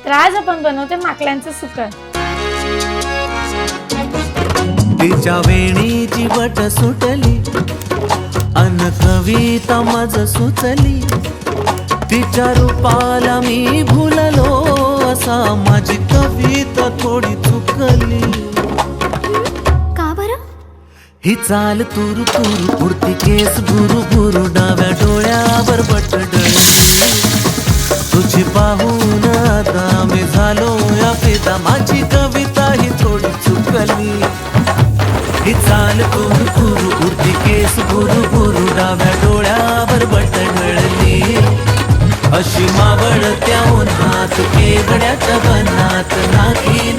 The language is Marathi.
तर आज आपण बनवते माकड्यांचं सुकण. तिच्या वेणीची वट सुटली अन कविता मज सुचली. तिच्या रूपाला मी भुललो असा माझी कविता थोडी चुकली. का बरं? ही चाल तुरु तुरु उडती केस भुरु भुरु डाव्या डोळ्यावर बट डळली. तुझी पाहून आता मी झालो या फिदा माझी कविता ही थोडी चुकली. ही चाल तुरु तुरु उडती केस भुरु भुरु डाव्या डोळ्यावर बट डळली. अशी मावळ त्या उन्हात केवड्याच्या बनात नाकी